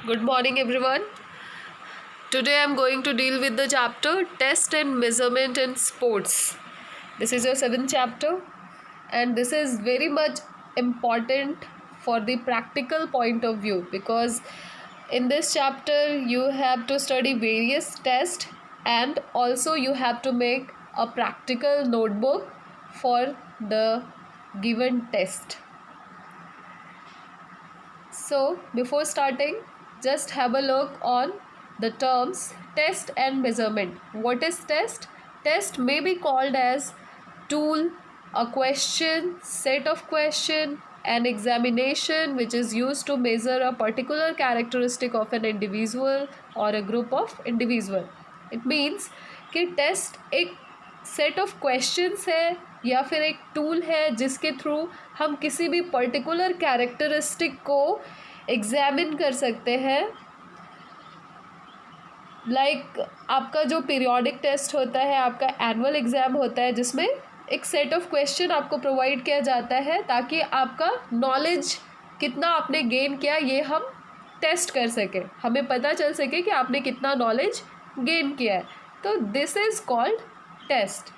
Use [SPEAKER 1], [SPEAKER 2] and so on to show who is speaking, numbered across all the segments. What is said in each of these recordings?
[SPEAKER 1] Good morning, everyone. Today I'm going to deal with the chapter Test and Measurement in Sports. This is your seventh chapter, and this is very much important for the practical point of view because in this chapter you have to study various tests and also you have to make a practical notebook for the given test. So, before starting, just have a look on the terms test and measurement. What is test? Test may be called as tool, a question, set of question, an examination which is used to measure a particular characteristic of an individual or a group of individual. It means कि test एक set of questions है या फिर एक tool है जिसके through हम किसी भी पर्टिकुलर कैरेक्टरिस्टिक को एग्जामिन कर सकते हैं। आपका जो पीरियोडिक टेस्ट होता है, आपका एनुअल एग्ज़ाम होता है जिसमें एक सेट ऑफ क्वेश्चन आपको प्रोवाइड किया जाता है ताकि आपका नॉलेज कितना आपने गेन किया ये हम टेस्ट कर सकें, हमें पता चल सके कि आपने कितना नॉलेज गेन किया है। तो this is called test.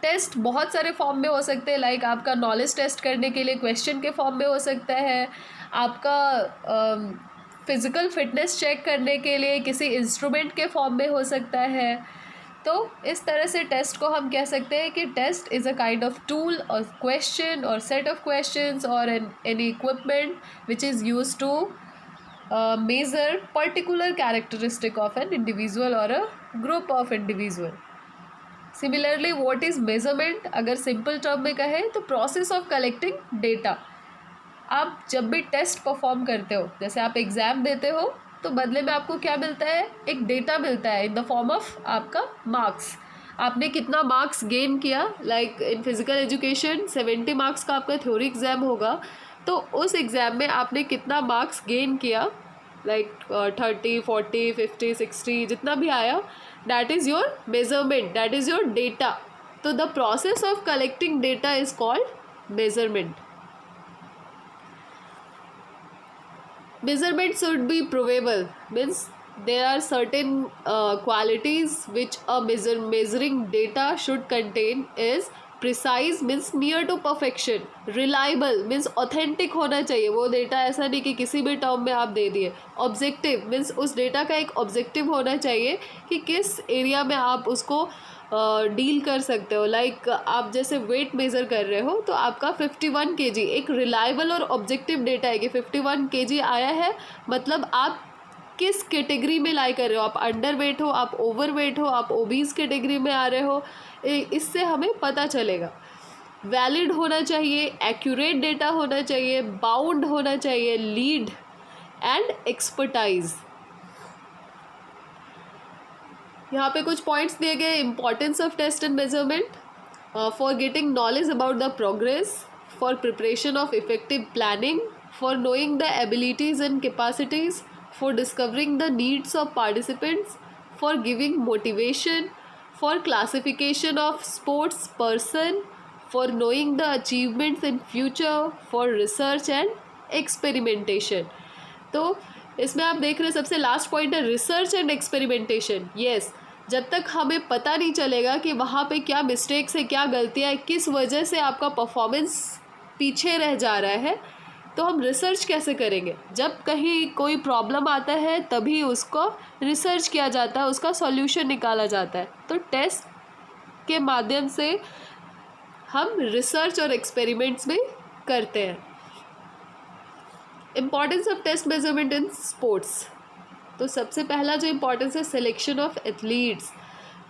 [SPEAKER 1] Test बहुत सारे फॉर्म में हो सकते हैं, लाइक आपका नॉलेज टेस्ट करने के लिए क्वेश्चन के फॉर्म में हो सकता है, आपका फिज़िकल फिटनेस चेक करने के लिए किसी इंस्ट्रूमेंट के फॉर्म में हो सकता है। तो इस तरह से टेस्ट को हम कह सकते हैं कि test is a kind of tool और क्वेश्चन और सेट ऑफ क्वेश्चंस और any equipment which is use to measure particular characteristic of an individual और a group of individual. Similarly what is measurement, अगर सिंपल टर्म में कहें तो process of collecting data. आप जब भी टेस्ट परफॉर्म करते हो, जैसे आप एग्ज़ाम देते हो तो बदले में आपको क्या मिलता है, एक डेटा मिलता है इन द फॉर्म ऑफ आपका मार्क्स। आपने कितना मार्क्स गेन किया, like in physical education 70 marks का आपका थ्योरी एग्ज़ाम होगा, तो उस एग्ज़ाम में आपने कितना मार्क्स गेन किया, लाइक 30, 40, 50, 60 जितना भी आया, that is your measurement, that is your data. तो the process of collecting data is called measurement. Measurement should be provable, means there are certain qualities which a measuring data should contain. Is precise means near to perfection, reliable means authentic होना चाहिए वो data, ऐसा नहीं कि किसी भी term में आप दे दिए। ऑब्जेक्टिव मीन्स उस डेटा का एक ऑब्जेक्टिव होना चाहिए कि किस एरिया में आप उसको डील कर सकते हो। लाइक आप जैसे वेट मेज़र कर रहे हो तो आपका 51 kg एक रिलायबल और ऑब्जेक्टिव डेटा है कि 51 kg आया है, मतलब आप किस कैटेगरी में लाई कर रहे हो, आप अंडर वेट हो, आप ओवर वेट हो, आप ओबीज कैटेगरी में आ रहे हो, इससे हमें पता चलेगा। वैलिड होना चाहिए, एक्यूरेट डेटा होना चाहिए, बाउंड होना चाहिए, लीड एंड एक्सपर्टाइज। यहाँ पे कुछ पॉइंट्स दिए गए, importance of test and measurement for getting knowledge about the progress, for preparation of effective planning, for knowing the abilities and capacities, for discovering the needs of participants, for giving motivation, for classification of sports person, for knowing the achievements in future, for research and experimentation. तो इसमें आप देख रहे हैं सबसे last point है research and experimentation. Yes, जब तक हमें पता नहीं चलेगा कि वहाँ पे क्या मिस्टेक्स है, क्या गलतियाँ है, किस वजह से आपका परफॉर्मेंस पीछे रह जा रहा है, तो हम रिसर्च कैसे करेंगे। जब कहीं कोई प्रॉब्लम आता है तभी उसको रिसर्च किया जाता है, उसका सॉल्यूशन निकाला जाता है। तो टेस्ट के माध्यम से हम रिसर्च और एक्सपेरिमेंट्स में करते हैं। Importance of test measurement in sports, तो सबसे पहला जो इम्पोर्टेंस है सिलेक्शन ऑफ एथलीट्स।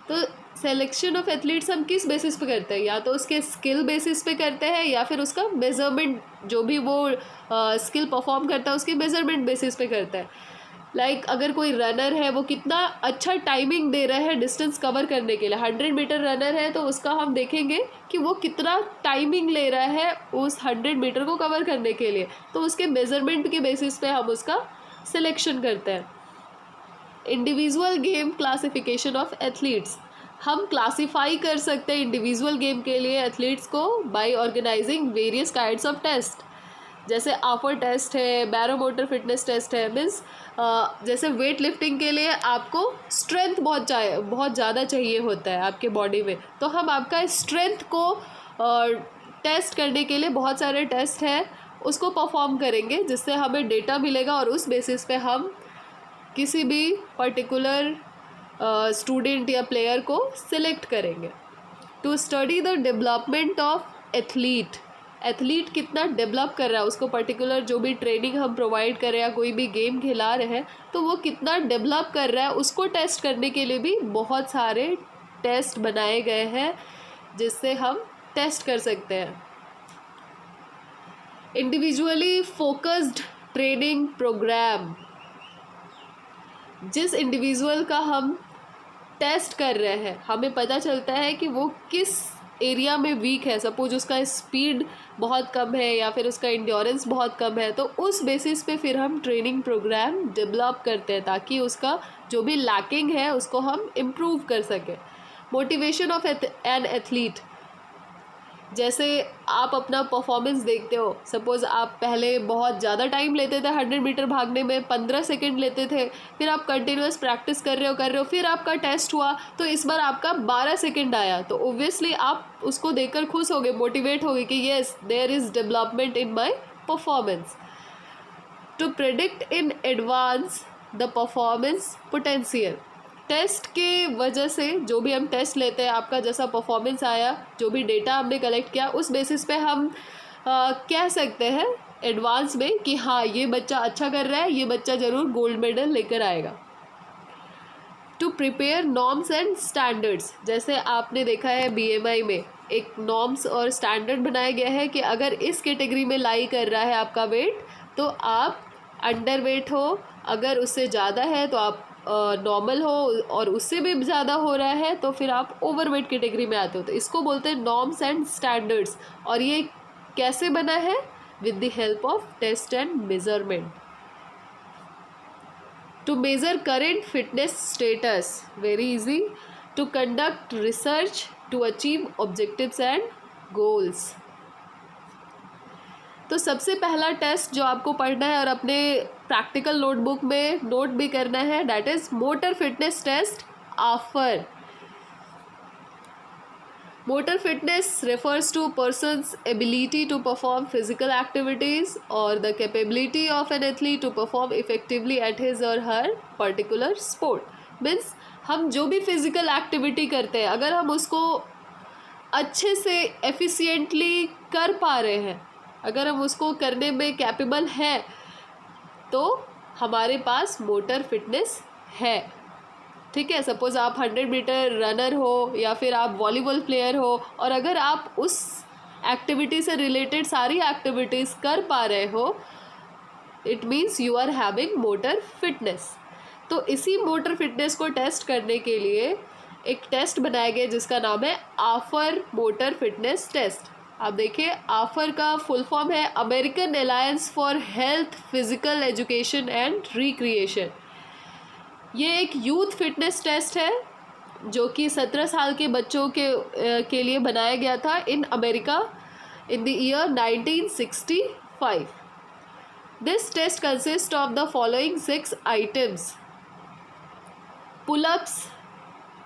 [SPEAKER 1] तो सेलेक्शन ऑफ एथलीट्स हम किस बेसिस पे करते हैं, या तो उसके स्किल बेसिस पे करते हैं या फिर उसका मेजरमेंट, जो भी वो स्किल परफॉर्म करता है उसके मेजरमेंट बेसिस पे करता है। लाइक अगर कोई रनर है वो कितना अच्छा टाइमिंग दे रहा है डिस्टेंस कवर करने के लिए, 100 मीटर रनर है तो उसका हम देखेंगे कि वो कितना टाइमिंग ले रहा है उस 100 मीटर को कवर करने के लिए, तो उसके मेजरमेंट के बेसिस पे हम उसका सिलेक्शन करते हैं। Individual game classification of athletes, हम क्लासीफाई कर सकते हैं इंडिविजुअल गेम के लिए एथलीट्स को by organizing various kinds of test. जैसे आफर टेस्ट है, बैरोमोटर फिटनेस टेस्ट है, मीन्स जैसे वेट लिफ्टिंग के लिए आपको स्ट्रेंथ बहुत ज़्यादा चाहिए होता है आपके बॉडी में, तो हम आपका स्ट्रेंथ को टेस्ट करने के लिए बहुत सारे टेस्ट हैं, उसको परफॉर्म करेंगे, जिससे हमें डेटा मिलेगा और उस बेसिस पे हम किसी भी पर्टिकुलर स्टूडेंट या प्लेयर को सिलेक्ट करेंगे। To study the development of athlete कितना डेवलप कर रहा है, उसको पर्टिकुलर जो भी ट्रेनिंग हम प्रोवाइड कर रहे हैं या कोई भी गेम खिला रहे हैं तो वो कितना डेवलप कर रहा है, उसको टेस्ट करने के लिए भी बहुत सारे टेस्ट बनाए गए हैं जिससे हम टेस्ट कर सकते हैं। इंडिविजुअली फोकस्ड ट्रेनिंग प्रोग्राम, जिस इंडिविजुअल का हम टेस्ट कर रहे हैं हमें पता चलता है कि वो किस एरिया में वीक है, सपोज उसका स्पीड बहुत कम है या फिर उसका इंड्योरेंस बहुत कम है, तो उस बेसिस पे फिर हम ट्रेनिंग प्रोग्राम डेवलप करते हैं ताकि उसका जो भी लैकिंग है उसको हम इम्प्रूव कर सकें। मोटिवेशन ऑफ एन एथलीट, जैसे आप अपना परफॉर्मेंस देखते हो, सपोज़ आप पहले बहुत ज़्यादा टाइम लेते थे 100 मीटर भागने में, 15 सेकंड लेते थे, फिर आप कंटिन्यूस प्रैक्टिस कर रहे हो, फिर आपका टेस्ट हुआ तो इस बार आपका 12 सेकंड आया, तो ओब्वियसली आप उसको देखकर खुश हो गए, मोटिवेट हो गए कि yes there is development in my performance. To predict in advance the performance potential, test के वजह से जो भी हम टेस्ट लेते हैं, आपका जैसा परफॉर्मेंस आया, जो भी डेटा हमने कलेक्ट किया, उस बेसिस पे हम कह सकते हैं एडवांस में कि हाँ ये बच्चा अच्छा कर रहा है, ये बच्चा ज़रूर गोल्ड मेडल लेकर आएगा। To prepare norms and standards, जैसे आपने देखा है BMI में एक नॉर्म्स और स्टैंडर्ड बनाया गया है कि अगर इस कैटेगरी में लाई कर रहा है आपका वेट तो आप अंडर वेट हो, अगर उससे ज़्यादा है तो आप नॉर्मल हो, और उससे भी ज़्यादा हो रहा है तो फिर आप ओवरवेट कैटेगरी में आते हो, तो इसको बोलते हैं नॉर्म्स एंड स्टैंडर्ड्स। और ये कैसे बना है? With the help of test and measurement. To measure current fitness status, very easy. To conduct research to achieve objectives and goals. तो सबसे पहला टेस्ट जो आपको पढ़ना है और अपने प्रैक्टिकल नोटबुक में नोट भी करना है, that is motor fitness test AAHPER. Motor fitness refers to person's ability to perform physical activities or the capability of an athlete to perform effectively at his or her particular sport. Means हम जो भी physical activity करते हैं अगर हम उसको अच्छे से एफिशिएंटली कर पा रहे हैं, अगर हम उसको करने में कैपेबल हैं तो हमारे पास मोटर फिटनेस है। ठीक है, सपोज़ आप 100 मीटर रनर हो या फिर आप वॉलीबॉल प्लेयर हो और अगर आप उस एक्टिविटी से रिलेटेड सारी एक्टिविटीज़ कर पा रहे हो, it means you are having motor fitness. तो इसी मोटर फिटनेस को टेस्ट करने के लिए एक टेस्ट बनाया गया जिसका नाम है आफर मोटर फिटनेस टेस्ट। आप देखिए, आफर का फुल फॉर्म है American alliance for health physical education and recreation. ये एक यूथ फिटनेस टेस्ट है जो कि 17 साल के बच्चों के लिए बनाया गया था in America in the year 1965। This test consist of the following 6 items. Pullups,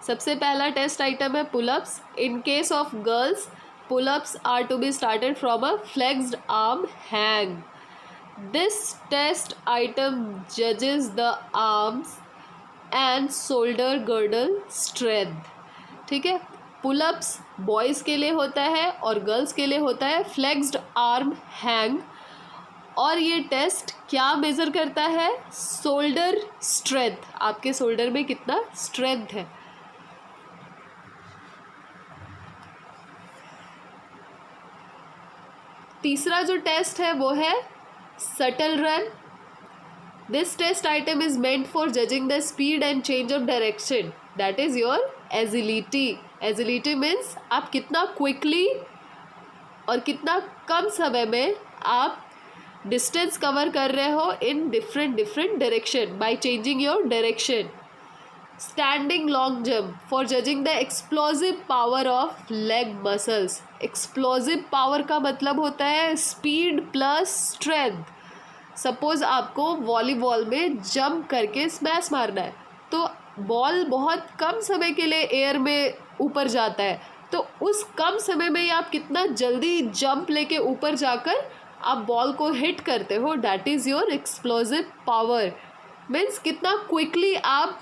[SPEAKER 1] सबसे पहला टेस्ट आइटम है pullups. In case of girls, pullups are to be started from a flexed arm hang. This test item जजेस the arms and shoulder girdle strength. ठीक है, pullups boys के लिए होता है और गर्ल्स के लिए होता है फ्लेक्स्ड आर्म हैंग। और ये टेस्ट क्या मेज़र करता है? शोल्डर स्ट्रेंथ, आपके शोल्डर में कितना स्ट्रेंथ है। तीसरा जो टेस्ट है वो है shuttle run. This test item is meant for judging the speed and change of direction. That is your agility. Agility means आप कितना quickly और कितना कम समय में आप distance cover कर रहे हो in different direction by changing your direction. Standing long jump for judging the explosive power of leg muscles. Explosive power का मतलब होता है स्पीड प्लस स्ट्रेंथ। सपोज आपको वॉलीबॉल में जंप करके स्मैश मारना है, तो बॉल बहुत कम समय के लिए एयर में ऊपर जाता है, तो उस कम समय में ही आप कितना जल्दी जंप लेके ऊपर जाकर आप बॉल को हिट करते हो, that is your explosive power. Means कितना क्विकली आप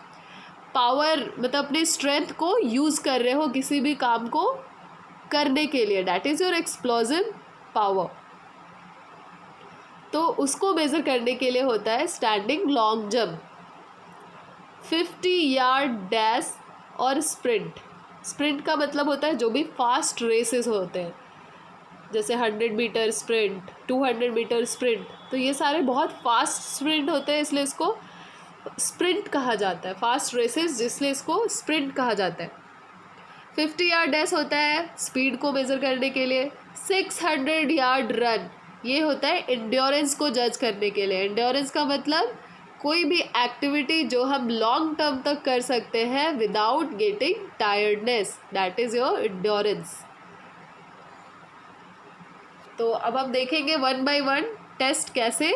[SPEAKER 1] पावर मतलब अपनी स्ट्रेंथ को यूज़ कर रहे हो किसी भी काम को करने के लिए, that is your explosive power. तो उसको मेज़र करने के लिए होता है standing long jump, 50 yard dash और स्प्रिंट। स्प्रिंट का मतलब होता है जो भी फास्ट रेसेस होते हैं, जैसे 100 मीटर स्प्रिंट, 200 मीटर स्प्रिंट, तो ये सारे बहुत फास्ट स्प्रिंट होते हैं, इसलिए इसको स्प्रिंट कहा जाता है। फास्ट रेसेस जिसलिए इसको स्प्रिंट कहा जाता है। 50 यार्ड डैश होता है स्पीड को मेज़र करने के लिए। 600 यार्ड रन, ये होता है एंड्योरेंस को जज करने के लिए। एंड्योरेंस का मतलब कोई भी एक्टिविटी जो हम लॉन्ग टर्म तक कर सकते हैं without getting tiredness, that is your endurance. तो अब हम देखेंगे वन बाय वन टेस्ट कैसे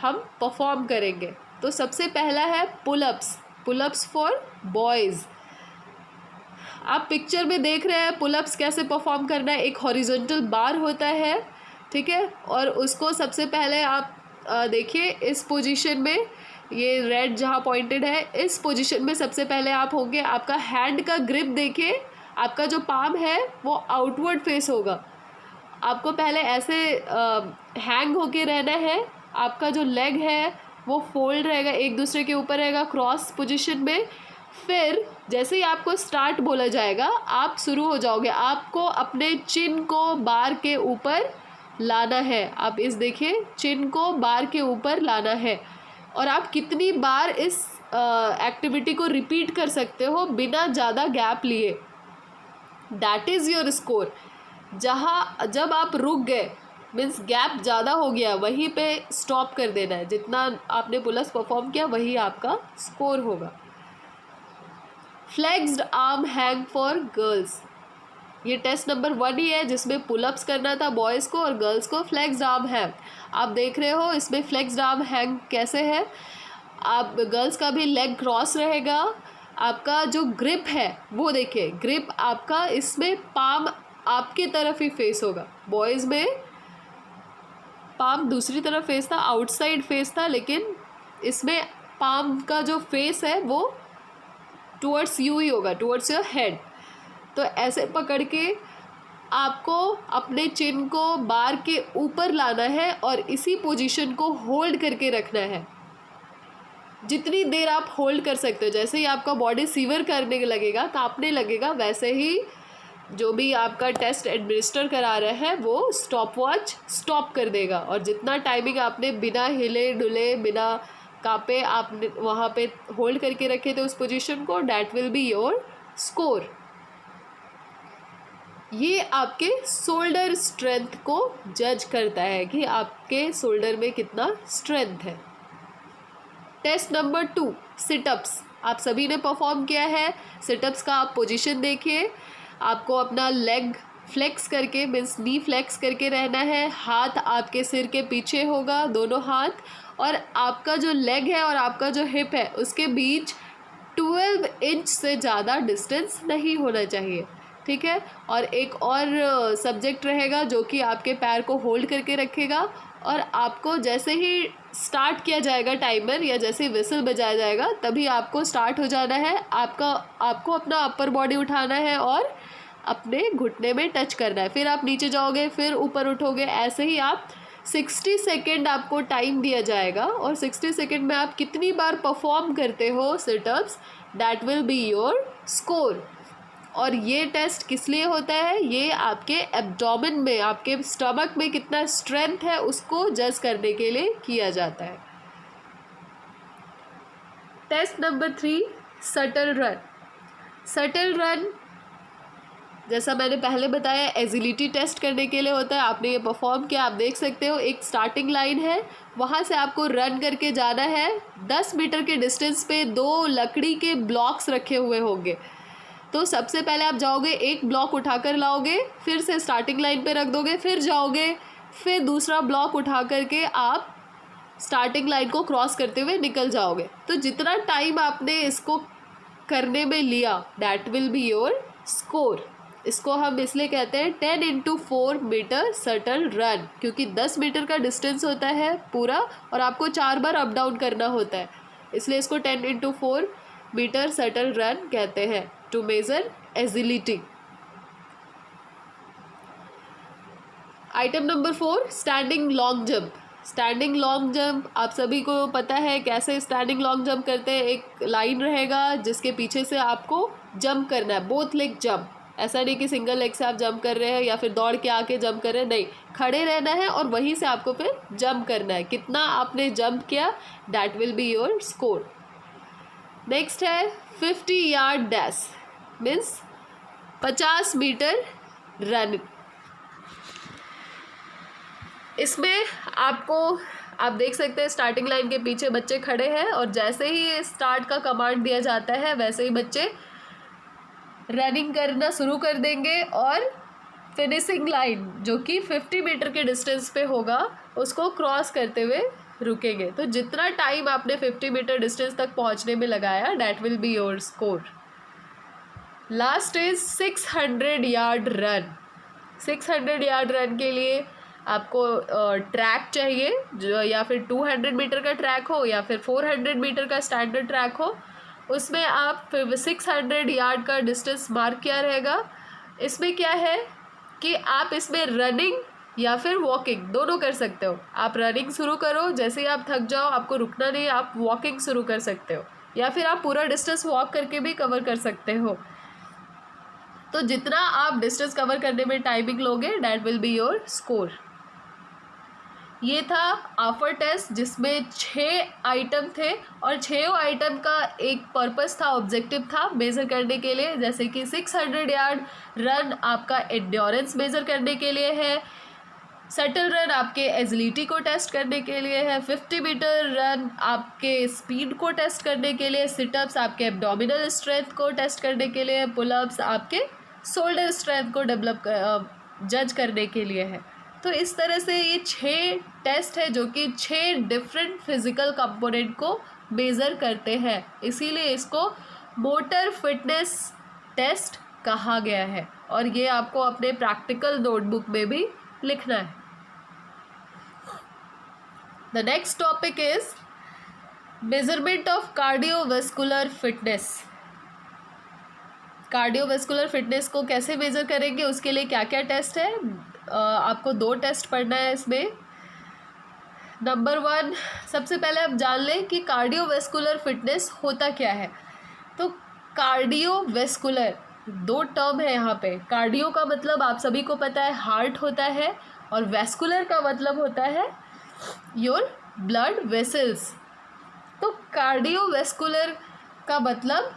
[SPEAKER 1] हम परफॉर्म करेंगे। तो सबसे पहला है पुलअप्स, पुलअप्स फॉर बॉयज़। आप पिक्चर में देख रहे हैं पुलअप्स कैसे परफॉर्म करना है। एक हॉरिजॉन्टल बार होता है, ठीक है, और उसको सबसे पहले आप देखिए इस पोजीशन में, ये रेड जहाँ पॉइंटेड है, इस पोजीशन में सबसे पहले आप होंगे। आपका हैंड का ग्रिप देखिए, आपका जो पाम है वो आउटवर्ड फेस होगा। आपको पहले ऐसे हैंग होके रहना है। आपका जो लेग है वो फोल्ड रहेगा, एक दूसरे के ऊपर रहेगा क्रॉस पोजीशन में। फिर जैसे ही आपको स्टार्ट बोला जाएगा आप शुरू हो जाओगे। आपको अपने चिन को बार के ऊपर लाना है। आप इस देखिए, चिन को बार के ऊपर लाना है। और आप कितनी बार इस एक्टिविटी को रिपीट कर सकते हो बिना ज़्यादा गैप लिए, दैट इज़ योर स्कोर। जब आप रुक गए मीन्स गैप ज़्यादा हो गया, वहीं पे स्टॉप कर देना है। जितना आपने पुलअप्स परफॉर्म किया वही आपका स्कोर होगा। Flexed arm hang for girls, ये टेस्ट नंबर 1 ही है जिसमें पुलअप्स करना था बॉयज़ को, और गर्ल्स को फ्लेक्स्ड आर्म हैंग। आप देख रहे हो इसमें फ्लेक्स्ड आर्म हैंग कैसे है। आप गर्ल्स का भी लेग क्रॉस रहेगा। आपका जो ग्रिप है वो देखिए, ग्रिप आपका इसमें पाम आपके तरफ ही फेस होगा। बॉयज़ में पाम दूसरी तरफ फेस था, आउटसाइड फेस था, लेकिन इसमें पाम का जो फेस है वो टुवर्ड्स यू ही होगा, टुवर्ड्स योर हेड। तो ऐसे पकड़ के आपको अपने चिन को बार के ऊपर लाना है और इसी पोजीशन को होल्ड करके रखना है। जितनी देर आप होल्ड कर सकते हो, जैसे ही आपका बॉडी सीवर करने लगेगा, कांपने लगेगा, वैसे ही जो भी आपका टेस्ट एडमिनिस्टर करा रहे हैं वो स्टॉप वॉच स्टॉप कर देगा। और जितना टाइमिंग आपने बिना हिले डुले बिना कांपे आपने वहाँ पे होल्ड करके रखे थे उस पोजीशन को, that will be your score. ये आपके शोल्डर स्ट्रेंथ को जज करता है कि आपके शोल्डर में कितना स्ट्रेंथ है। टेस्ट नंबर 2 सिटअप्स, आप सभी ने परफॉर्म किया है। सिटअप्स का आप पोजीशन देखिए। आपको अपना लेग फ्लेक्स करके मीन्स नी फ्लेक्स करके रहना है। हाथ आपके सिर के पीछे होगा, दोनों हाथ, और आपका जो लेग है और आपका जो हिप है उसके बीच 12 इंच से ज़्यादा डिस्टेंस नहीं होना चाहिए, ठीक है। और एक और सब्जेक्ट रहेगा जो कि आपके पैर को होल्ड करके रखेगा, और आपको जैसे ही स्टार्ट किया जाएगा टाइमर या जैसे ही विसल बजाया जाएगा तभी आपको स्टार्ट हो जाना है। आपको अपना अपर बॉडी उठाना है और अपने घुटने में टच करना है। फिर आप नीचे जाओगे, फिर ऊपर उठोगे। ऐसे ही आप 60 सेकेंड आपको टाइम दिया जाएगा, और 60 सेकेंड में आप कितनी बार परफॉर्म करते हो sit-ups, that will be your score. और ये टेस्ट किस लिए होता है, ये आपके एब्डोमेन में, आपके स्टमक में कितना स्ट्रेंथ है उसको जज करने के लिए किया जाता है। Test number 3 shuttle run. Shuttle run जैसा मैंने पहले बताया एजिलिटी टेस्ट करने के लिए होता है। आपने ये परफॉर्म किया, आप देख सकते हो एक स्टार्टिंग लाइन है, वहाँ से आपको रन करके जाना है। 10 मीटर के डिस्टेंस पे 2 लकड़ी के ब्लॉक्स रखे हुए होंगे। तो सबसे पहले आप जाओगे, एक ब्लॉक उठाकर लाओगे, फिर से स्टार्टिंग लाइन पे रख दोगे, फिर जाओगे, फिर दूसरा ब्लॉक उठा करके आप स्टार्टिंग लाइन को क्रॉस करते हुए निकल जाओगे। तो जितना टाइम आपने इसको करने में लिया that will be your score. इसको हम इसलिए कहते हैं 10 × 4 मीटर शटल रन, क्योंकि 10 मीटर का डिस्टेंस होता है पूरा और आपको 4 बार अप डाउन करना होता है, इसलिए इसको 10 × 4 मीटर शटल रन कहते हैं to measure agility. Item number 4 standing long jump. Standing long jump आप सभी को पता है कैसे स्टैंडिंग लॉन्ग जंप करते हैं। एक लाइन रहेगा जिसके पीछे से आपको जंप करना है, बोथ लेग जंप। ऐसा नहीं कि सिंगल लेग से आप जंप कर रहे हैं या फिर दौड़ के आके जंप कर रहे हैं, नहीं, खड़े रहना है और वहीं से आपको फिर जंप करना है। कितना आपने जंप किया that will be your score. Next है 50 yard dash, means 50 meter run. इसमें आपको आप देख सकते हैं स्टार्टिंग लाइन के पीछे बच्चे खड़े हैं और जैसे ही स्टार्ट का कमांड दिया जाता है वैसे ही बच्चे रनिंग करना शुरू कर देंगे और फिनिशिंग लाइन जो कि 50 मीटर के डिस्टेंस पे होगा उसको क्रॉस करते हुए रुकेंगे। तो जितना टाइम आपने 50 मीटर डिस्टेंस तक पहुंचने में लगाया that will be your score. Last is 600 yard run. 600 yard run के लिए आपको ट्रैक चाहिए जो या फिर 200 मीटर का ट्रैक हो या फिर 400 मीटर का स्टैंडर्ड ट्रैक हो। उसमें आप 600 यार्ड का डिस्टेंस मार्क किया रहेगा। इसमें क्या है कि आप इसमें रनिंग या फिर वॉकिंग दोनों कर सकते हो। आप रनिंग शुरू करो, जैसे ही आप थक जाओ आपको रुकना नहीं, आप वॉकिंग शुरू कर सकते हो या फिर आप पूरा डिस्टेंस वॉक करके भी कवर कर सकते हो। तो जितना आप डिस्टेंस कवर करने में टाइमिंग लोगे that will be your score. ये था आफर टेस्ट जिसमें 6 आइटम थे और 6 आइटम का एक पर्पस था, ऑब्जेक्टिव था मेज़र करने के लिए। जैसे कि 600 यार्ड रन आपका एंड्योरेंस मेज़र करने के लिए है, शटल रन आपके एजिलिटी को टेस्ट करने के लिए है, 50 मीटर रन आपके स्पीड को टेस्ट करने के लिए, सिटअप्स आपके एब्डोमिनल स्ट्रेंथ को टेस्ट करने के लिए, पुलअप्स आपके शोल्डर स्ट्रेंथ को जज करने के लिए है। तो इस तरह से ये 6 टेस्ट है जो कि 6 डिफरेंट फिजिकल कंपोनेंट को मेज़र करते हैं, इसीलिए इसको मोटर फिटनेस टेस्ट कहा गया है और ये आपको अपने प्रैक्टिकल नोटबुक में भी लिखना है। The next topic is measurement of cardiovascular fitness. Cardiovascular fitness को कैसे मेज़र करेंगे, उसके लिए क्या क्या टेस्ट है। आपको 2 टेस्ट पढ़ना है इसमें। नंबर 1, सबसे पहले आप जान लें कि कार्डियोवैस्कुलर फिटनेस होता क्या है। तो कार्डियोवैस्कुलर 2 टर्म है यहाँ पे। कार्डियो का मतलब आप सभी को पता है हार्ट होता है और वैस्कुलर का मतलब होता है योर ब्लड वेसल्स। तो कार्डियोवैस्कुलर का मतलब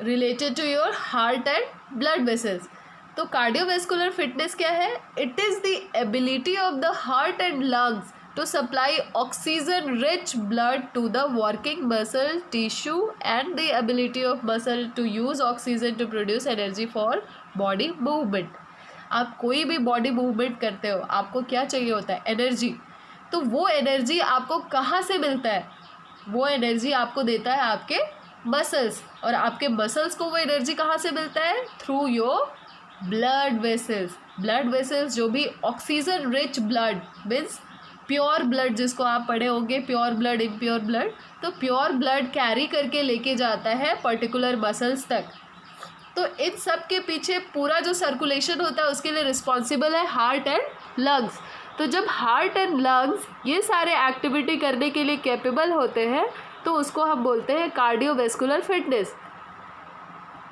[SPEAKER 1] related to your heart and blood vessels. तो कार्डियोवैस्कुलर फिटनेस क्या है? It is the ability of the heart and lungs to supply oxygen rich blood to the working muscle tissue and the ability of muscle to use oxygen to produce energy for body movement. आप कोई भी body movement करते हो, आपको क्या चाहिए होता है? एनर्जी। तो वो एनर्जी आपको कहाँ से मिलता है? वो एनर्जी आपको देता है आपके मसल्स, और आपके मसल्स को वो एनर्जी कहाँ से मिलता है? Through your blood vessels. Blood vessels जो भी oxygen rich blood means pure blood, जिसको आप पढ़े होंगे प्योर ब्लड इम्प्योर ब्लड, तो प्योर ब्लड कैरी करके लेके जाता है पर्टिकुलर मसल्स तक। तो इन सब के पीछे पूरा जो सर्कुलेशन होता है उसके लिए रिस्पॉन्सिबल है हार्ट एंड लंग्स। तो जब हार्ट एंड लंग्स ये सारे एक्टिविटी करने के लिए कैपेबल होते हैं तो उसको हम बोलते हैं कार्डियोवैस्कुलर फिटनेस।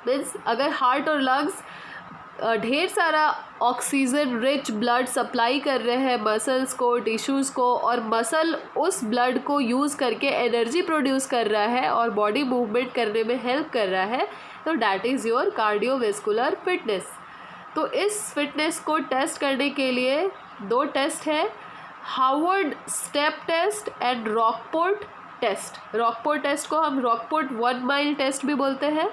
[SPEAKER 1] मीन्स अगर हार्ट और लंग्स ढेर सारा ऑक्सीजन रिच ब्लड सप्लाई कर रहे हैं मसल्स को, टिश्यूज़ को, और मसल उस ब्लड को यूज़ करके एनर्जी प्रोड्यूस कर रहा है और बॉडी मूवमेंट करने में हेल्प कर रहा है, तो that is your cardiovascular fitness. तो इस फिटनेस को टेस्ट करने के लिए 2 टेस्ट है, Harvard step test and Rockport test. Rockport test को हम रॉकपोर्ट 1 माइल टेस्ट भी बोलते हैं।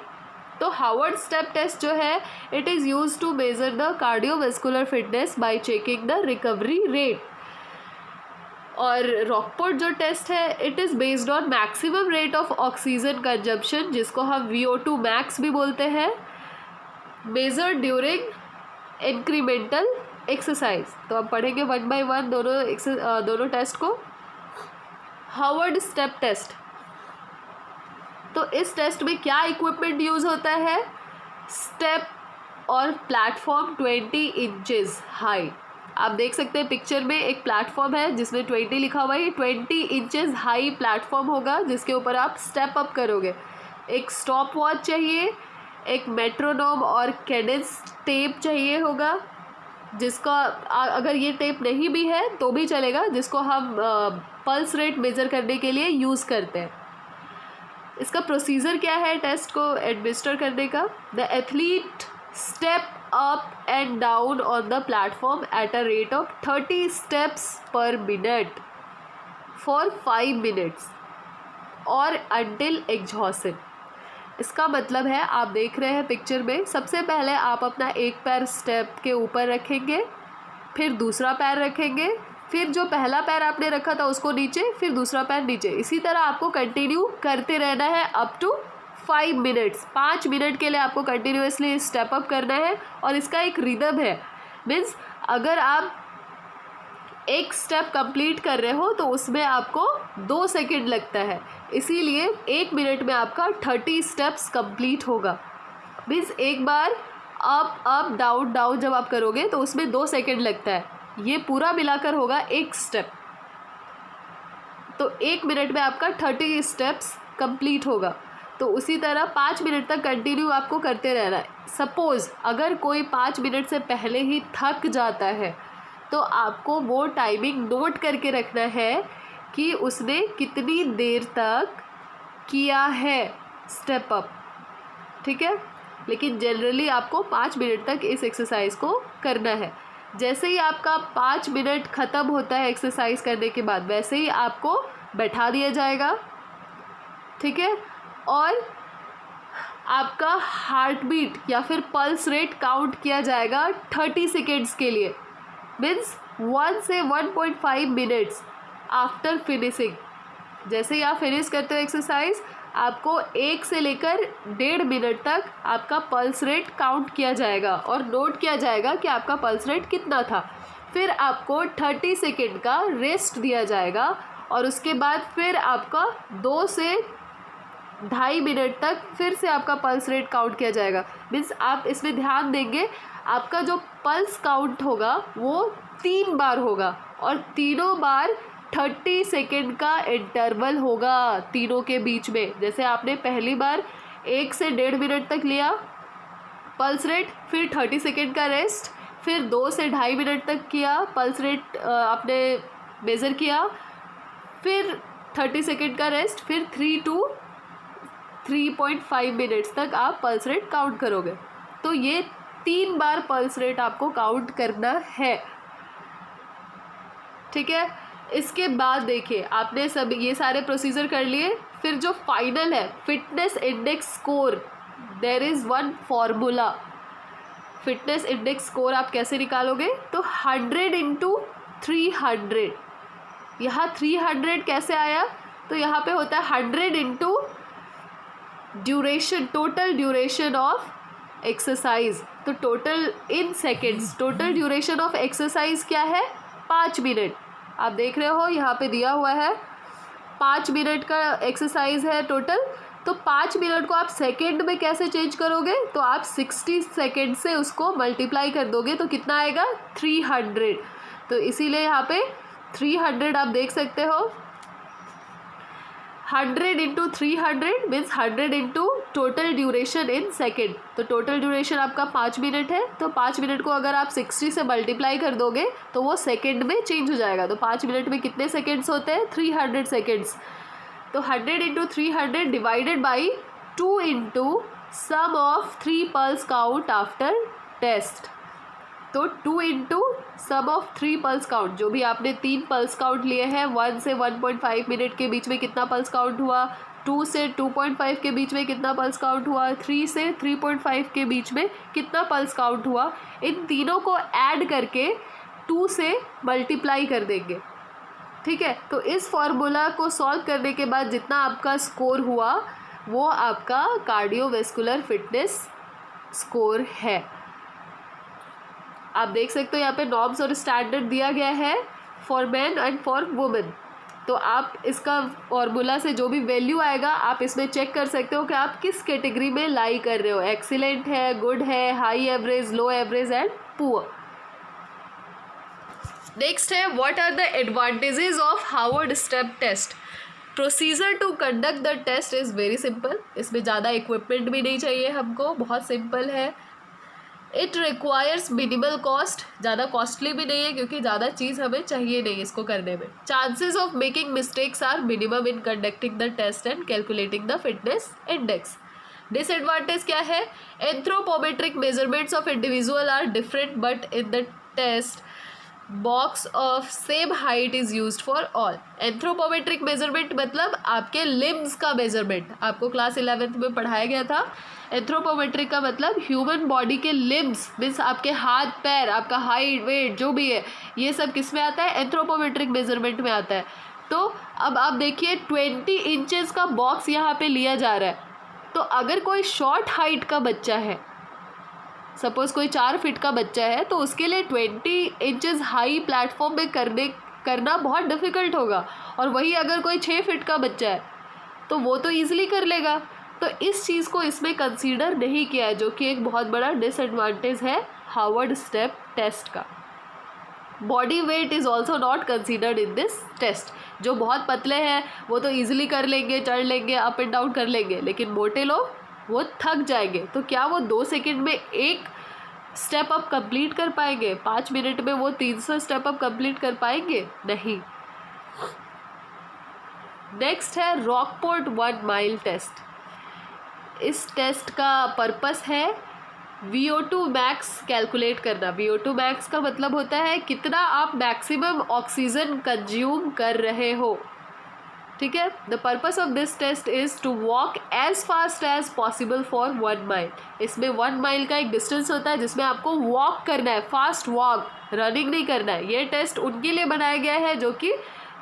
[SPEAKER 1] तो हार्वर्ड स्टेप टेस्ट जो है it is use to measure the cardiovascular fitness by checking the recovery rate. और रॉकपोर्ट जो टेस्ट है it is based on maximum rate of oxygen consumption, जिसको हम VO2 मैक्स भी बोलते हैं, मेजर्ड ड्यूरिंग इंक्रीमेंटल एक्सरसाइज। तो हम पढ़ेंगे 1 बाय 1 दोनों टेस्ट को। हार्वर्ड स्टेप टेस्ट, तो इस टेस्ट में क्या इक्विपमेंट यूज़ होता है? स्टेप और प्लेटफॉर्म 20 इंचेस हाई। आप देख सकते हैं पिक्चर में एक प्लेटफॉर्म है जिसमें 20 लिखा हुआ है। 20 इंचेस हाई प्लेटफॉर्म होगा जिसके ऊपर आप स्टेप अप करोगे। एक स्टॉप वॉच चाहिए, एक मेट्रोनोम और कैडेंस टेप चाहिए होगा, जिसका अगर ये टेप नहीं भी है तो भी चलेगा, जिसको हम पल्स रेट मेज़र करने के लिए यूज़ करते हैं। इसका प्रोसीजर क्या है टेस्ट को एडमिनिस्टर करने का? The athlete step up and down on the platform at a rate of 30 steps पर मिनट फॉर 5 मिनट्स और अंटिल एग्जॉस्टेड। इसका मतलब है, आप देख रहे हैं पिक्चर में, सबसे पहले आप अपना एक पैर स्टेप के ऊपर रखेंगे, फिर दूसरा पैर रखेंगे, फिर जो पहला पैर आपने रखा था उसको नीचे, फिर दूसरा पैर नीचे। इसी तरह आपको कंटिन्यू करते रहना है अप टू 5 मिनट्स। 5 मिनट के लिए आपको कंटिन्यूसली स्टेप अप करना है। और इसका एक रिदम है, मीन्स अगर आप एक स्टेप कंप्लीट कर रहे हो तो उसमें आपको 2 सेकेंड लगता है, इसीलिए 1 मिनट में आपका 30 स्टेप्स कंप्लीट होगा। मीन्स एक बार अप अप डाउन डाउन जब आप करोगे तो उसमें 2 सेकेंड लगता है, ये पूरा मिलाकर होगा 1 स्टेप। तो 1 मिनट में आपका 30 स्टेप्स कंप्लीट होगा। तो उसी तरह 5 मिनट तक कंटिन्यू आपको करते रहना है। सपोज़ अगर कोई 5 मिनट से पहले ही थक जाता है तो आपको वो टाइमिंग नोट करके रखना है कि उसने कितनी देर तक किया है स्टेप अप, ठीक है। लेकिन जनरली आपको 5 मिनट तक इस एक्सरसाइज को करना है। जैसे ही आपका 5 मिनट ख़त्म होता है एक्सरसाइज करने के बाद, वैसे ही आपको बैठा दिया जाएगा, ठीक है। और आपका हार्ट बीट या फिर पल्स रेट काउंट किया जाएगा 30 सेकेंड्स के लिए, मीन्स 1 से 1.5 मिनट्स आफ्टर फिनिशिंग। जैसे ही आप फिनिश करते हो एक्सरसाइज, आपको 1 से लेकर 1.5 मिनट तक आपका पल्स रेट काउंट किया जाएगा और नोट किया जाएगा कि आपका पल्स रेट कितना था। फिर आपको 30 सेकेंड का रेस्ट दिया जाएगा और उसके बाद फिर आपका 2 से 2.5 मिनट तक फिर से आपका पल्स रेट काउंट किया जाएगा। मीन्स आप इसमें ध्यान देंगे, आपका जो पल्स काउंट होगा वो 3 बार होगा और तीनों बार 30 सेकेंड का इंटरवल होगा तीनों के बीच में। जैसे आपने पहली बार 1 से 1.5 मिनट तक लिया पल्स रेट, फिर 30 सेकेंड का रेस्ट, फिर 2 से 2.5 मिनट तक किया पल्स रेट आपने मेज़र किया, फिर 30 सेकेंड का रेस्ट, फिर 3 to 3.5 मिनट्स तक आप पल्स रेट काउंट करोगे। तो ये 3 बार पल्स रेट आपको काउंट करना है, ठीक है। इसके बाद देखिए, आपने सब ये सारे प्रोसीजर कर लिए, फिर जो फाइनल है fitness index score, there is one formula. Fitness index score आप कैसे निकालोगे? तो 100 × 300। यहाँ 300 कैसे आया? तो यहाँ पे होता है 100 × duration, total duration of exercise. तो total in seconds, total duration of exercise क्या है? 5 मिनट। आप देख रहे हो यहाँ पे दिया हुआ है 5 मिनट का एक्सरसाइज है टोटल। तो 5 मिनट को आप सेकेंड में कैसे चेंज करोगे? तो आप 60 सेकेंड से उसको मल्टीप्लाई कर दोगे तो कितना आएगा? 300। तो इसीलिए यहाँ पे 300 आप देख सकते हो। 100 into 300 means 100 into total duration in second. तो टोटल ड्यूरेशन आपका 5 मिनट है, तो 5 मिनट को अगर आप 60 से मल्टीप्लाई कर दोगे तो वो सेकेंड में चेंज हो जाएगा। तो 5 मिनट में कितने सेकेंड्स होते हैं? 300 सेकेंड्स। तो 100 into 300 divided by 2 into sum of 3 pulse count after test. तो 2 into sum of 3 pulse count, जो भी आपने 3 पल्स काउंट लिए हैं, 1 से 1.5 मिनट के बीच में कितना पल्स काउंट हुआ, 2 से 2.5 के बीच में कितना पल्स काउंट हुआ, 3 से 3.5 के बीच में कितना पल्स काउंट हुआ, इन तीनों को ऐड करके 2 से मल्टीप्लाई कर देंगे। ठीक है, तो इस फॉर्मूला को सॉल्व करने के बाद जितना आपका स्कोर हुआ वो आपका कार्डियोवैस्कुलर फिटनेस स्कोर है। आप देख सकते हो यहाँ पे नॉर्म्स और स्टैंडर्ड दिया गया है for man and for women. तो आप इसका फॉर्मूला से जो भी वैल्यू आएगा आप इसमें चेक कर सकते हो कि आप किस कैटेगरी में लाई कर रहे हो, एक्सीलेंट है, गुड है, high average, low average and poor. Next है what are the advantages of Harvard step test. Procedure to conduct the test is very simple. इसमें ज़्यादा इक्विपमेंट भी नहीं चाहिए हमको, बहुत सिंपल है। इट रिक्वायर्स मिनिमल कॉस्ट, ज़्यादा कॉस्टली भी नहीं है क्योंकि ज़्यादा चीज़ हमें चाहिए नहीं इसको करने में। Chances of making mistakes are minimum in conducting the test and calculating the fitness index. Disadvantage क्या है? Anthropometric measurements of individual are different but in the test box of same height is used for all. Anthropometric measurement मतलब आपके limbs का measurement, आपको class 11th में पढ़ाया गया था। एंथ्रोपोमेट्रिक का मतलब ह्यूमन बॉडी के लिम्स मीन्स आपके हाथ पैर, आपका हाइट वेट जो भी है, ये सब किस में आता है? एंथ्रोपोमेट्रिक मेजरमेंट में आता है। तो अब आप देखिए 20 इंचेस का बॉक्स यहाँ पे लिया जा रहा है। तो अगर कोई शॉर्ट हाइट का बच्चा है, सपोज कोई 4 फीट का बच्चा है, तो उसके लिए 20 इंचेस हाई प्लेटफॉर्म में करना बहुत डिफ़िकल्ट होगा। और वही अगर कोई 6 फीट का बच्चा है तो वो तो ईजिली कर लेगा। तो इस चीज़ को इसमें कंसीडर नहीं किया है, जो कि एक बहुत बड़ा डिसएडवांटेज है हार्वर्ड स्टेप टेस्ट का। Body weight is also not considered in this test. जो बहुत पतले हैं वो तो ईजिली कर लेंगे, चढ़ लेंगे, अप एंड डाउन कर लेंगे, लेकिन मोटे लोग वो थक जाएंगे। तो क्या वो 2 सेकंड में एक स्टेप अप कंप्लीट कर पाएंगे? 5 मिनट में वो 300 स्टेप अप कंप्लीट कर पाएंगे? नहीं। नेक्स्ट है रॉकपोर्ट 1 माइल टेस्ट। इस टेस्ट का पर्पस है VO2 मैक्स कैलकुलेट करना। VO2 मैक्स का मतलब होता है कितना आप मैक्सिमम ऑक्सीजन कंज्यूम कर रहे हो। ठीक है, the purpose of this test is to walk as fast as possible for 1 mile. इसमें 1 माइल का एक डिस्टेंस होता है जिसमें आपको वॉक करना है, फास्ट वॉक, रनिंग नहीं करना है। ये टेस्ट उनके लिए बनाया गया है जो कि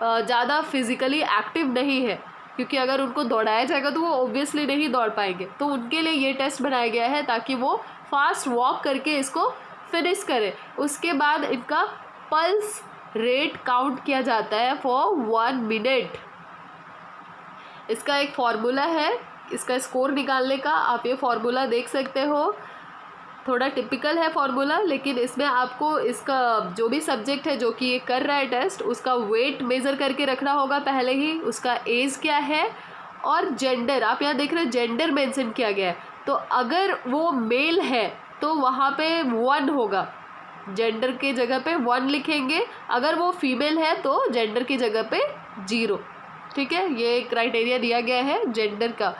[SPEAKER 1] ज़्यादा फिजिकली एक्टिव नहीं है, क्योंकि अगर उनको दौड़ाया जाएगा तो वो ऑब्वियसली नहीं दौड़ पाएंगे। तो उनके लिए ये टेस्ट बनाया गया है ताकि वो फास्ट वॉक करके इसको फिनिश करें। उसके बाद इनका पल्स रेट काउंट किया जाता है फॉर 1 मिनट। इसका एक फार्मूला है इसका स्कोर निकालने का, आप ये फार्मूला देख सकते हो। थोड़ा टिपिकल है फार्मूला, लेकिन इसमें आपको इसका जो भी सब्जेक्ट है जो कि ये कर रहा है टेस्ट, उसका वेट मेज़र करके रखना होगा पहले ही, उसका एज क्या है और जेंडर। आप यहाँ देख रहे हैं जेंडर मेंशन किया गया है, तो अगर वो मेल है तो वहाँ पे 1 होगा, जेंडर के जगह पे 1 लिखेंगे। अगर वो फीमेल है तो जेंडर की जगह पे 0। ठीक है, ये क्राइटेरिया दिया गया है जेंडर का।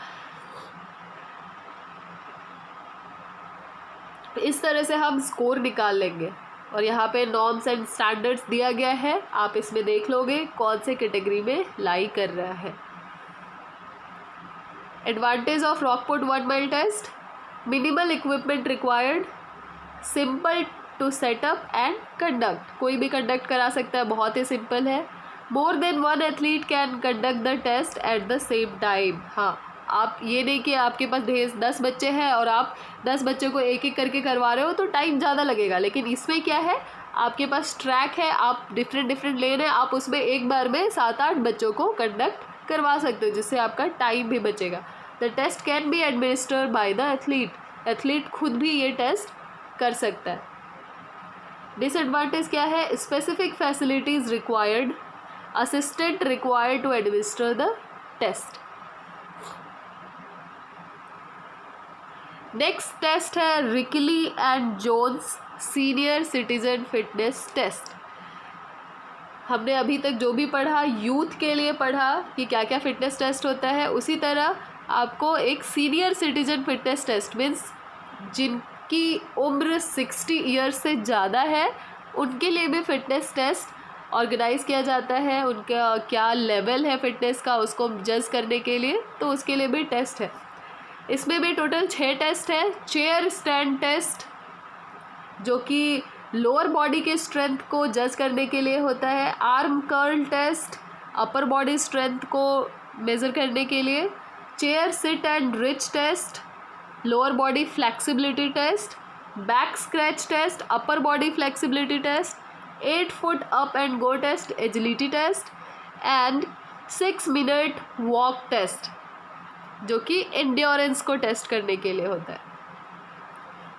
[SPEAKER 1] इस तरह से हम स्कोर निकाल लेंगे। और यहाँ पे नॉर्म्स एंड स्टैंडर्ड्स दिया गया है, आप इसमें देख लोगे कौन से कैटेगरी में लाई कर रहा है। Advantage of Rockport 1 mile test: minimal equipment required, simple to setup and conduct. कोई भी कंडक्ट करा सकता है, बहुत ही सिंपल है। More than 1 athlete can conduct the test at the same time. हाँ, आप ये नहीं कि आपके पास 10 बच्चे हैं और आप 10 बच्चों को एक एक करके करवा रहे हो तो टाइम ज़्यादा लगेगा। लेकिन इसमें क्या है, आपके पास ट्रैक है, आप डिफरेंट लेन है, आप उसमें एक बार में 7-8 बच्चों को कंडक्ट करवा सकते हो, जिससे आपका टाइम भी बचेगा। The test can be administered by the athlete. Athlete खुद भी ये टेस्ट कर सकता है। डिसएडवांटेज क्या है, specific facilities required, assistant required to administer the test. Next test है Rikli and Jones senior citizen fitness test. हमने अभी तक जो भी पढ़ा यूथ के लिए पढ़ा कि क्या क्या फिटनेस टेस्ट होता है, उसी तरह आपको एक senior citizen fitness test means जिनकी उम्र 60 ईयर्स से ज़्यादा है उनके लिए भी फिटनेस टेस्ट ऑर्गेनाइज़ किया जाता है। उनका क्या लेवल है फिटनेस का उसको जज करने के लिए, तो उसके लिए भी टेस्ट है। इसमें भी टोटल 6 टेस्ट है। चेयर स्टैंड टेस्ट जो कि लोअर बॉडी के स्ट्रेंथ को जज करने के लिए होता है। Arm curl test upper body strength को मेज़र करने के लिए। Chair sit and reach test lower body flexibility test. Back scratch test upper body flexibility test. 8 foot up and go test agility test and 6 minute walk test जो कि endurance को test करने के लिए होता है।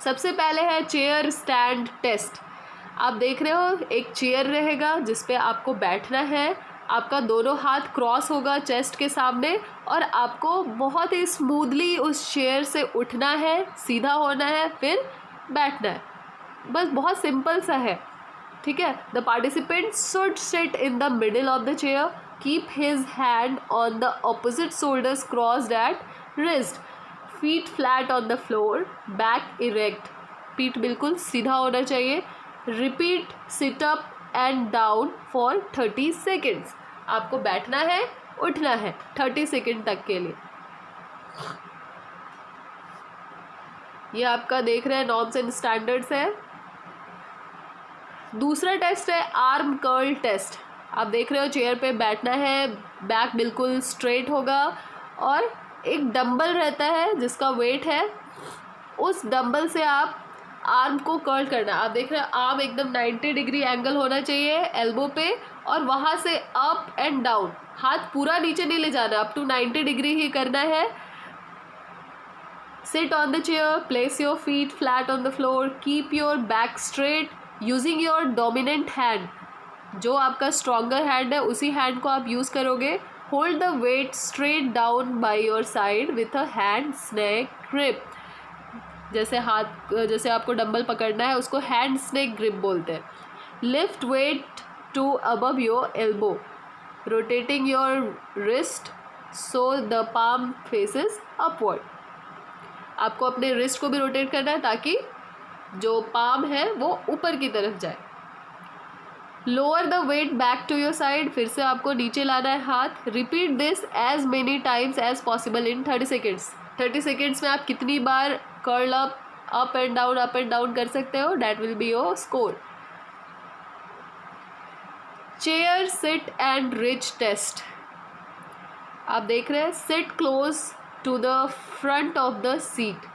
[SPEAKER 1] सबसे पहले है चेयर स्टैंड टेस्ट। आप देख रहे हो एक चेयर रहेगा जिस पे आपको बैठना है, आपका दोनों हाथ क्रॉस होगा चेस्ट के सामने और आपको बहुत ही स्मूथली उस चेयर से उठना है, सीधा होना है, फिर बैठना है। बस बहुत सिंपल सा है, ठीक है। The participant should sit in the middle of the chair, keep his hand on the opposite shoulders crossed at wrist, feet flat on the floor, back erect, पीठ बिल्कुल सीधा होना चाहिए। Repeat sit up and down for 30 seconds. आपको बैठना है, उठना है 30 सेकेंड तक के लिए। ये आपका देख रहे हैं नॉर्म्स एंड स्टैंडर्ड्स है। दूसरा टेस्ट है आर्म कर्ल टेस्ट। आप देख रहे हो चेयर पे बैठना है, बैक बिल्कुल स्ट्रेट होगा और एक डंबल रहता है जिसका वेट है, उस डंबल से आप आर्म को कर्ल करना। आप देख रहे हो आर्म एकदम 90 डिग्री एंगल होना चाहिए एल्बो पे और वहाँ से अप एंड डाउन, हाथ पूरा नीचे नहीं ले जाना, अप टू 90 डिग्री ही करना है। Sit on the chair, place your feet flat on the floor, keep your back straight using your dominant hand. जो आपका स्ट्रॉन्गर हैंड है उसी हैंड को आप यूज़ करोगे। Hold the weight straight down by your side with a hand shake grip. जैसे आपको dumbbell पकड़ना है उसको हैंड स्नैक ग्रिप बोलते हैं। Lift weight to above your elbow, rotating your wrist so the palm faces upward. आपको अपने wrist को भी रोटेट करना है ताकि जो पाम है वो ऊपर की तरफ जाए। Lower the weight back to your side, फिर से आपको नीचे लाना है हाथ। Repeat this as many times as possible in 30 seconds. 30 seconds में आप कितनी बार कर्ल अप एंड डाउन कर सकते हो, that will be your score. Chair sit and reach test. आप देख रहे हैं sit close to the front of the seat,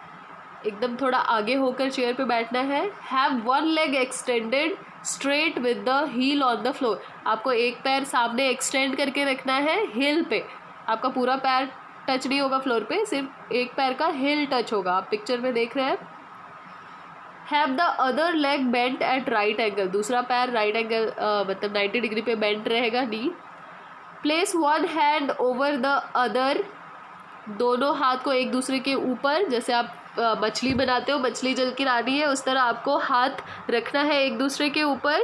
[SPEAKER 1] एकदम थोड़ा आगे होकर चेयर पे बैठना है। Have one leg extended straight with the heel on the floor. आपको एक पैर सामने एक्सटेंड करके रखना है हिल पे, आपका पूरा पैर टच नहीं होगा फ्लोर पे, सिर्फ एक पैर का हिल टच होगा। आप पिक्चर में देख रहे हैं। Have the other leg bent at right angle, दूसरा पैर राइट एंगल मतलब 90 डिग्री पे बेंट रहेगा knee. Place one hand over the other, दोनों हाथ को एक दूसरे के ऊपर, जैसे आप मछली बनाते हो, मछली जल की रानी है, उस तरह आपको हाथ रखना है एक दूसरे के ऊपर।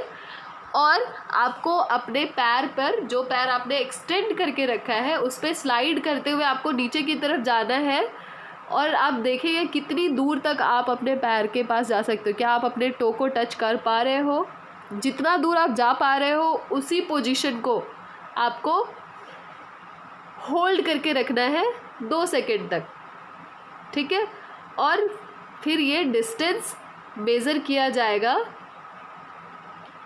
[SPEAKER 1] और आपको अपने पैर पर, जो पैर आपने एक्सटेंड करके रखा है उस पर स्लाइड करते हुए आपको नीचे की तरफ जाना है। और आप देखेंगे कितनी दूर तक आप अपने पैर के पास जा सकते हो। क्या आप अपने टो को टच कर पा रहे हो? जितना दूर आप जा पा रहे हो उसी पोजीशन को आपको होल्ड करके रखना है 2 सेकेंड तक, ठीक है। और फिर ये डिस्टेंस मेज़र किया जाएगा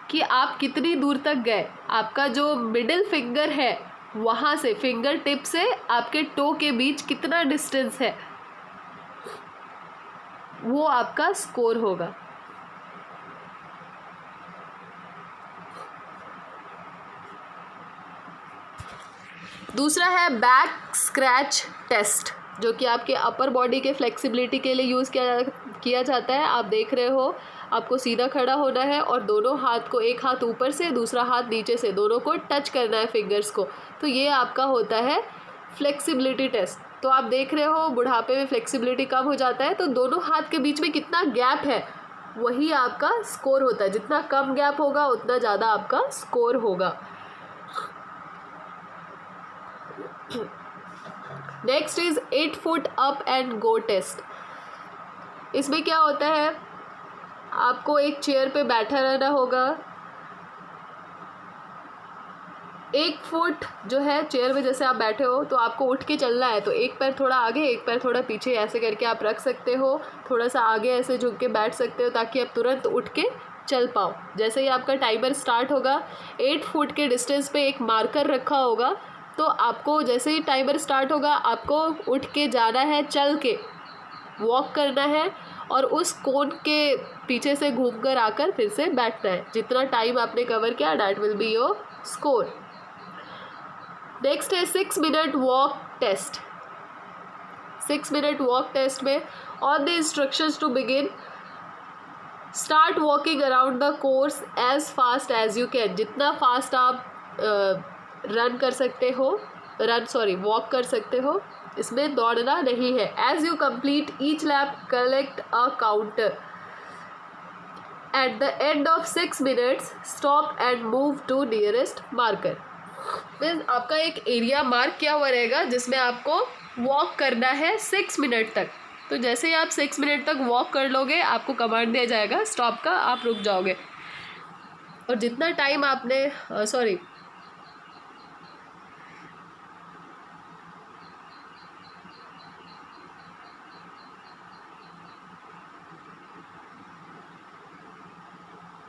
[SPEAKER 1] कि आप कितनी दूर तक गए। आपका जो मिडिल फिंगर है वहाँ से, फिंगर टिप से आपके टो के बीच कितना डिस्टेंस है, वो आपका स्कोर होगा। दूसरा है बैक स्क्रैच टेस्ट, जो कि आपके अपर बॉडी के फ्लेक्सिबिलिटी के लिए यूज़ किया जाता है। आप देख रहे हो आपको सीधा खड़ा होना है और दोनों हाथ को, एक हाथ ऊपर से दूसरा हाथ नीचे से, दोनों को टच करना है फिंगर्स को। तो ये आपका होता है फ्लेक्सिबिलिटी टेस्ट। तो आप देख रहे हो बुढ़ापे में फ्लेक्सिबिलिटी कम हो जाता है, तो दोनों हाथ के बीच में कितना गैप है वही आपका स्कोर होता है। जितना कम गैप होगा उतना ज़्यादा आपका स्कोर होगा। Next is 8 foot up and go test. इसमें क्या होता है, आपको एक चेयर पे बैठा रहना होगा। 1 फुट जो है चेयर में, जैसे आप बैठे हो तो आपको उठ के चलना है, तो एक पैर थोड़ा आगे एक पैर थोड़ा पीछे ऐसे करके आप रख सकते हो। थोड़ा सा आगे ऐसे झुक के बैठ सकते हो ताकि आप तुरंत उठ के चल पाओ। जैसे ही आपका टाइमर स्टार्ट होगा, 8 फुट के डिस्टेंस पे एक मार्कर रखा होगा, तो आपको जैसे ही टाइमर स्टार्ट होगा आपको उठ के जाना है, चल के वॉक करना है और उस कोन के पीछे से घूम कर आकर फिर से बैठना है। जितना टाइम आपने कवर किया that will be your score. Next है 6 minute walk test. 6 minute walk test में on the instructions to begin, start walking around the course as fast as you can. जितना फास्ट आप वॉक कर सकते हो, इसमें दौड़ना नहीं है। As you complete each lap collect a counter. At the end of 6 minutes stop and move to nearest marker. Means आपका एक एरिया मार्क किया हुआ रहेगा जिसमें आपको वॉक करना है 6 मिनट तक। तो जैसे ही आप 6 मिनट तक वॉक कर लोगे आपको कमांड दिया जाएगा स्टॉप का, आप रुक जाओगे। और जितना टाइम आपने